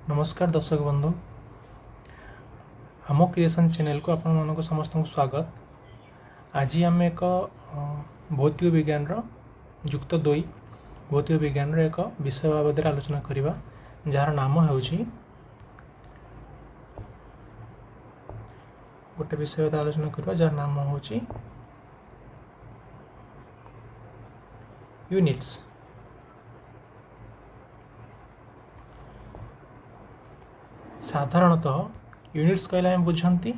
नमस्कार दर्शक बंधु आम क्रिएशन चैनल को आपण मानक समस्त स्वागत। आज आम एक भौतिक विज्ञान युक्त 2 भौतिक विज्ञान एक विषय बाबद आलोचना करवा जार नाम है गोटे विषय बाबद आलोचना करवा जार नाम हूँ यूनिट्स। साधारणतः यूनिट्स कहले हम बुझंती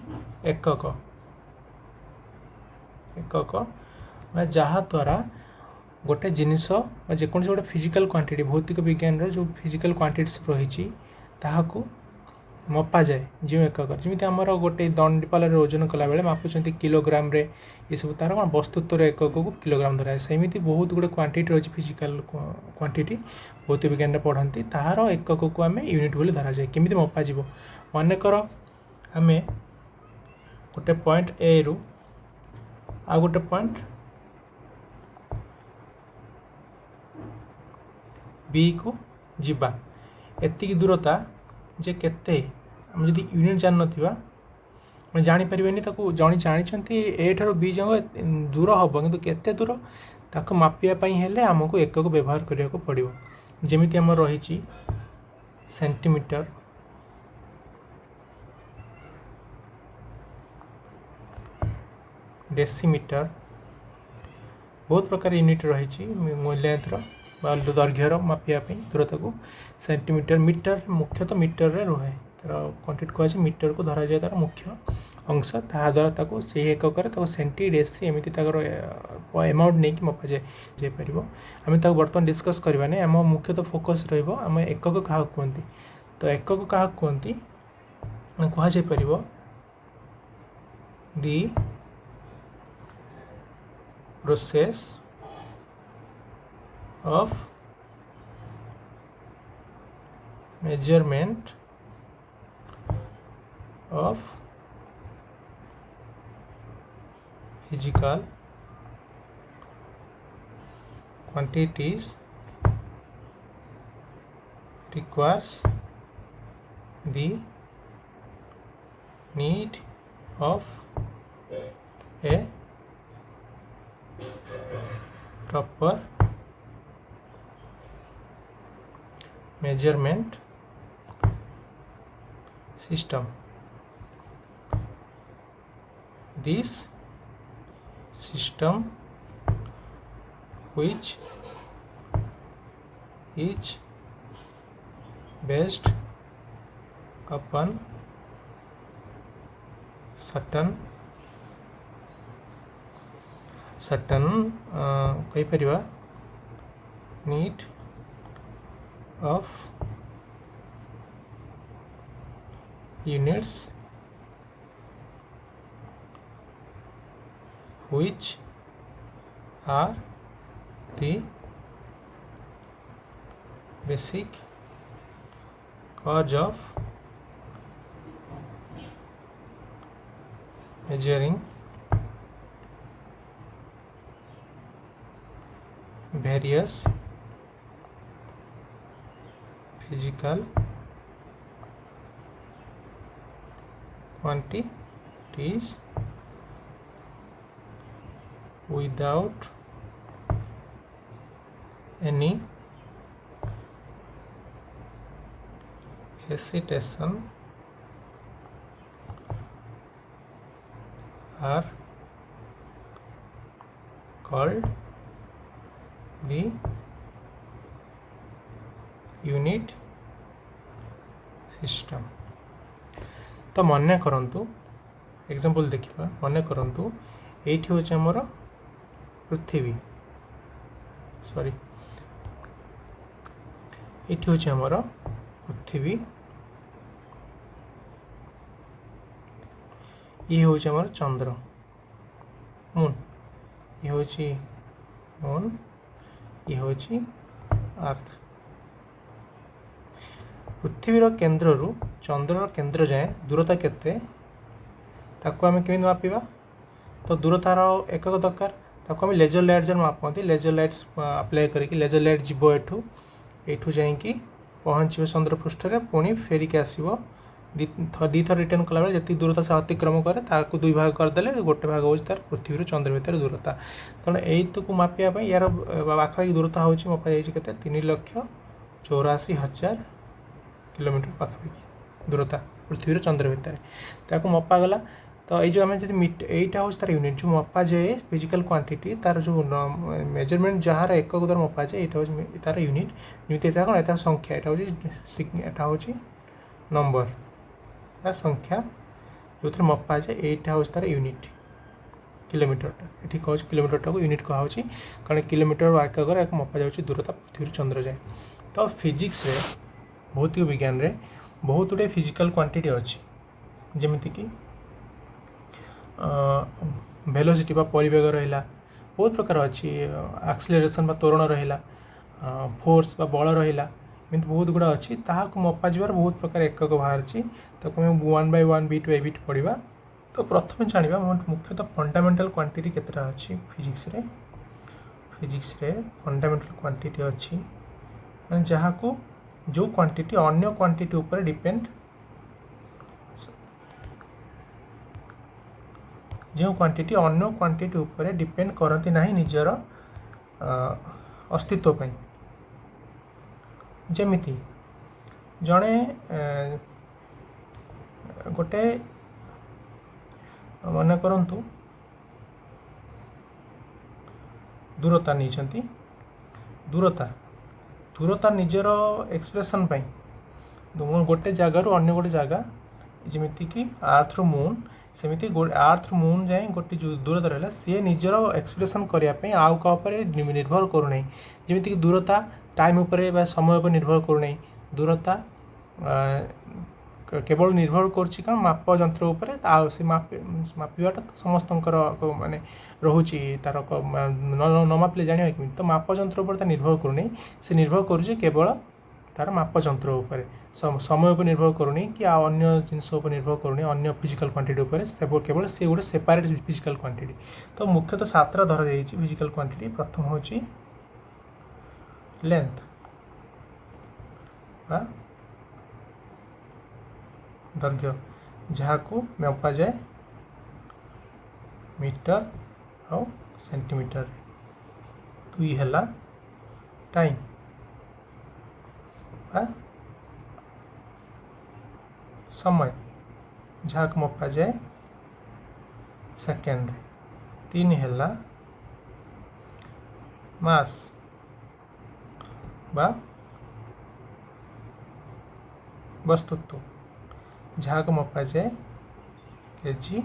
एकक जहाँ द्वारा गोटे जिनिस जेकोसी गोटे फिजिकल क्वांटिटी भौतिक विज्ञान जो फिजिकल क्वांटिटीज रही ताहाकू मपा जाए जो एकक जमी आमर गोटे दंडीपाल ओजन कला बेले मापुंट किलोग्राम रे ये सब तार कौन वस्तुत्व एकक को किलोग्राम धराए सेमती बहुत गुड़े क्वांटिटी रही फिजिकल क्वांटिटी भौतिक विज्ञान पढ़ती तार एकक को आम यूनिट बोली धरा जाए केमी मपा जीव मनकर आम गोटे पॉइंट ए रु आ गोटे पॉइंट बी को जीवा एतिकी दूरता जे केते हम जदि यूनिट जान नथिबा मैं जानी परिबेनी ताको जणी जानिछंती ए ठारो बी जंग दूर हबो किंतु केते दूर ताको मापिया पई हेले हमको एकक व्यवहार करिया को पड़िबो। जेमिति हमर रहिछि सेंटीमीटर डेसीमीटर बहुत प्रकार यूनिट रही मूल्यांतर दैर्घ्यर मापिया दूरता को सेंटीमीटर मीटर मुख्यतः मीटर रे रुहे तार क्वांटिटी कह मीटर को धरा जाए तार मुख्य अंश ता द्वारा से एकक सेंटी डेसी एमती एमाउंट नहीं कि मपा जाए पार आम बर्तमान डिस्कस करवा नहीं आम मुख्यतः फोकस रम एकक क्या कहती तो एकक क्या कहती कहुपर the process of measurement of physical quantities requires the need of a proper measurement system. This system which is based upon certain कही परिवा need of units which are the basic cause of measuring various physical quantities without any hesitation are called the unit system. तो मन करंतु example देखिबा मन करंतु एठी होचे हमर पृथ्वी सॉरी एठी होचे हमर पृथ्वी ये होचे हमर चंद्र मून ये होची मून ये होची अर्थ। पृथ्वीर केन्द्र रु चंद्रर केन्द्र जाए दूरता केते ताको आम केमी मापिबा तो दूरतार एकक दरकार ताको आम लेजर लाइट जन मापती लेजर लाइट अप्लाई करके लेजर लाइट जीव एठू एठू जाइकी पहुँच चंद्र पृष्ठ रे पुणी फेरिक आसो दी थर रिटर्न कला जी दूरता से अतिक्रम करे ताकू दुई भाग करदे गोटे भाग हो तार पृथ्वी चंद्र भितर दूरता तेणु यू मापिया यार पाखापाखि दूरता हूँ मपा जाते 3,84,000 किलोमीटर पाखापाखि दूरता पृथ्वी चंद्र भितर ताकू मपा गला तो ये आम जी यहीटा हूँ तार यूनिट जो मपा जाए फिजिकल क्वांटिटी तार जो मेजरमेंट जार एकक द्वारा मपा जाए यहाँ हूँ तार यूनिट जमी कौन यहाँ संख्या यहाँ हूँ नंबर या संख्या जो मपा जाए यहाँ हूँ तार यूनिट किलोमीटर ये कह किलोमीटर को यूनिट कह कारण किलोमीटर एकक मपा जा दूरता पृथ्वी चंद्र जाए तो फिजिक्स रे भौतिक विज्ञान रे बहुत गुड़े फिजिकल क्वांटिटी अच्छी जमीती कि वेलोसिटी बा परिवेग रहा बहुत प्रकार अच्छी एक्सेलरेशन बा त्वरण रहा फोर्स बा बल रहा एमती बहुत गुड़ा अच्छी ताकू मपा जबार बहुत प्रकार एकक बाहर ताको आम 1/1 बिट बाय बिट पढ़ा तो प्रथम जाना मुख्यतः फंडामेंटल क्वांटिटी केतटा अच्छी फिजिक्स रे फंडामेंटल क्वांटिटी अच्छी माने जहाँ को जो क्वांटिटी अन्य क्वांटिटी ऊपर डिपेंड जो क्वांटिटी अन्य क्वांटिटी ऊपर डिपेंड करती नहीं निजर अस्तित्व पई जेमिति जड़े गोटे मन करंतु दूरता नहीं दूरता निजर एक्सप्रेशन पाई गोटे जगार अन्य गोटे जगह जमीती कि अर्थ रु मून सेमिति अर्थ रु मून जाए गोटे जो दूरता रहा सी निजर एक्सप्रेशन करने आउ का निर्भर करूना जमीती कि दूरता टाइम उपर समय उपर निर्भर करूना दूरता केवल निर्भर कर माप जंत्र उपर से मापिवाटा समस्त माने रोचे तार न मापिले जाना कि तो माप जंत्र उपर निर्भर करूनी से निर्भर करुँच केवल तार माप जंत्र उपर समय उपर निर्भर करूनी कि अन्य जिनस निर्भर करूनी अन्य फिजिकल क्वांटिटी उपर केवल से गोटे सेपरेट फिजिकल क्वांटिटी तो मुख्यतः 7टा धरा जाइए फिजिकल क्वांटिटी प्रथम हूँ लेंथ दैर्घ्य जहाँ को मपा जाए मीटर और सेंटीमीटर 2 है टाइम समय जहाँ को मपा जाए सेकेंड 3 है मास बा वस्तुत्व जहाँ को मपा जाए केजी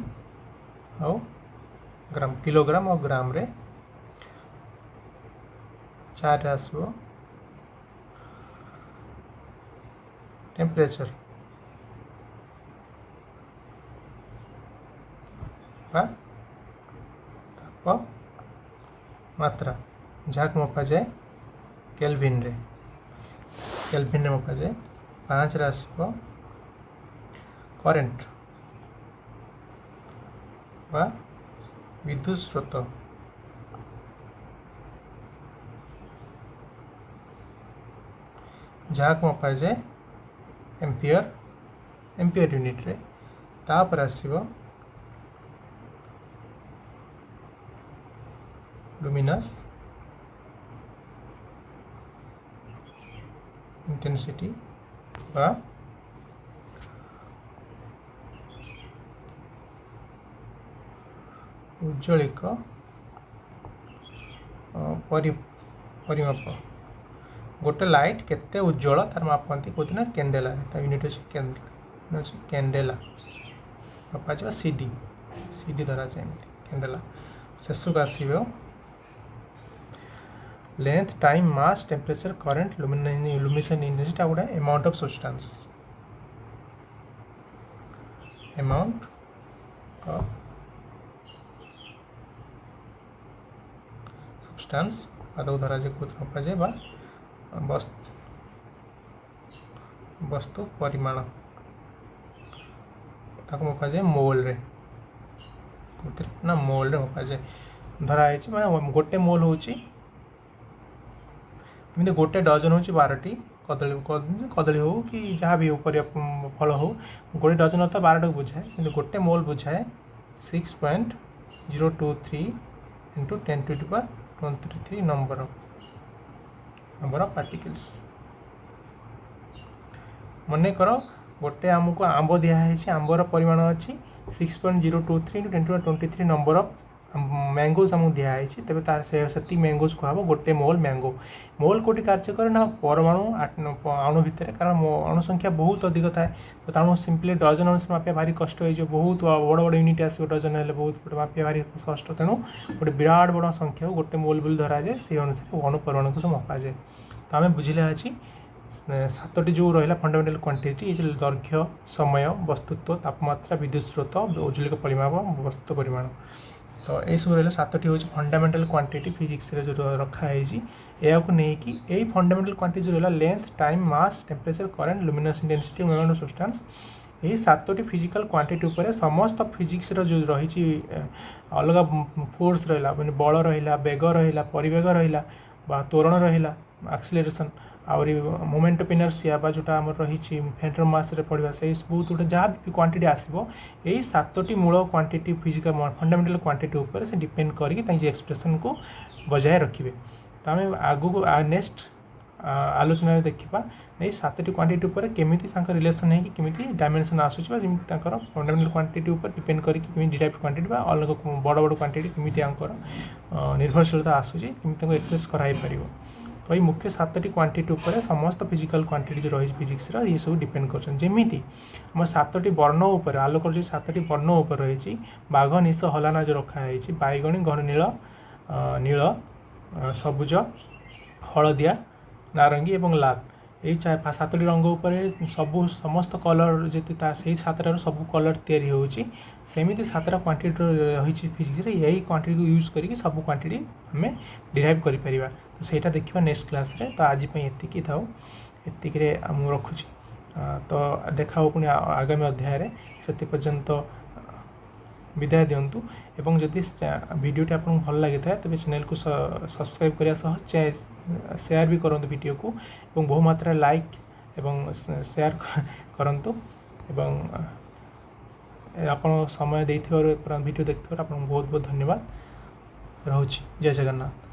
और ग्राम किलोग्राम और ग्राम रे 4 आसो टेम्परेचर ताप मात्रा जहाँ को मपा जाए केल्विन रे मपा जाए 5 आसो करेंट बा विद्युत स्रोत जहाँ को मपा जाए एम्पियर यूनिट रे तापर आसीबो लुमिनस इंटेंसिटी बा उज्ज्वलिक परिमाप गोटे लाइट केते उज्ज्वल तार मापती कौन ना कैंडेला यूनिट अच्छे कैंडेला मपा जा सीडी धरा जाए कैंडेला शेष आसो length time mass temperature current luminous intensity गोटे अमाउंट ऑफ सब्सटेंस आदौ धरा जाए मपा जाए वस्तु परिमाण ताको मपा जाए मोल रे ना मोल रे मपा जाए धराई मैं गोटे मोल हूँ गोटे डजन हूँ 12टी कदली हो कि जहाँ भी हो परिया फल हो गोटे डजन अर्थ 12 बुझाए से गोटे मोल बुझाए 6.023 इंटू 10⁻23 नंबर ऑफ पार्टिकल्स। मन कर गोटे आमको आंब दिखाई आंबर परिमाण अच्छी 6.023 इंटू 10⁻23 नंबर ऑफ मैंगोज आमको दिखाई तेज तार से मैंगोज कहब गोटे मोल मैंगो। मोल कोटी कार्य करे ना परमाणु अणु भितर कारण अणुसंख्या बहुत अधिक थाए तो तेणु सिंपली डजन अनुसार मापिया भारी कष्ट हो बहुत बड़ बड़ यूनिट आसो डजन है बहुत मापिया भारी कष्ट तेणु गोटे विराट बड़ संख्या को गोटे मोल बोली धरा जाए से अनुसार अणु परमाणु को सब मपा जाए। तो आम बुझे अच्छी 7टी जो रहा फंडामेंटल क्वांटिटी ये दैर्घ्य समय वस्तुत्व तापमात्रा विद्युत स्रोत औज्ज्वलिक परिमाप वस्तु परिमाण। तो ये सब रहा 7टी हूँ फंडामेंटल क्वांटिटी फिजिक्स जो रखाई या नहीं यही फंडामेंटल क्वांटिटी जो रहा length time mass temperature current luminous intensity moment of substance यही 7टी फिजिकल क्वांटिटी उपर समस्त फिजिक्स जो रही अलग फोर्स रहा मैंने बल रहा बेग रहा परिवेग रहा त्वरण रहा एक्सीलरेशन आउरी मोमेंट ऑफ इनर्शिया बा जोटा आम रही सेंटर मास रे पढ़ा से बहुत गोटे जहाँ भी क्वांटिटी आसो यही 7टी मूल क्वांटिटी फिजिकल फंडामेंटल क्वांटिटी उपर से डिपेंड करके एक्सप्रेशन को बजाय रखिए। तो आम आगू नेक्स्ट आलोचना देखा नहीं 7टी क्वांटिटी उपर केमी रिलेसन है कि केमी डायमेंशन आसूँ जमी फंडामेंटल क्वांटिटी उपर डिपेंड करके डिराइव्ड क्वांटिटी अलग बड़ बड़ क्वांटिटी केमी निर्भरशीलता आसूँ केमी एक्सप्रेस कराई पार। तो ये मुख्य 7टी क्वांटिटी उपर समस्त फिजिकल क्वांटिटी जो रही फिजिक्स ये सब डिपेंड करमी आम 7टी वर्ण उपर आलोकर जो 7टी वर्ण उपर रही बाघ निश हलाना जो रखाई बैगणी घन नील नील सबुज हलदिया नारंगी एवं लाल यही 7टी रंग उपर सबू समस्त कलर जी से 7टार सब कलर तैयारी होमती 7टा क्वांटिटी रही फिजिक्स यही क्वांटिटी को यूज करके सब क्वांटिटी आम डिराइव कर तो सहीटा देखा नेक्स्ट क्लास रे। तो आज एति था एति रखुची तो देखा पुणी आगामी अध्याय से पर्यंत विदाय दिंतु एवं जदि वीडियोटी आपको भल लगी था तेज चैनल को सब्सक्राइब करने सह शेयर भी करूँ वीडियो को एवं बहु मात्रा लाइक एवं शेयर करूँ एवं आपण समय देथिबार वीडियो देखिथिबार आपको बहुत बहुत धन्यवाद। रहुछि। जय जगन्नाथ।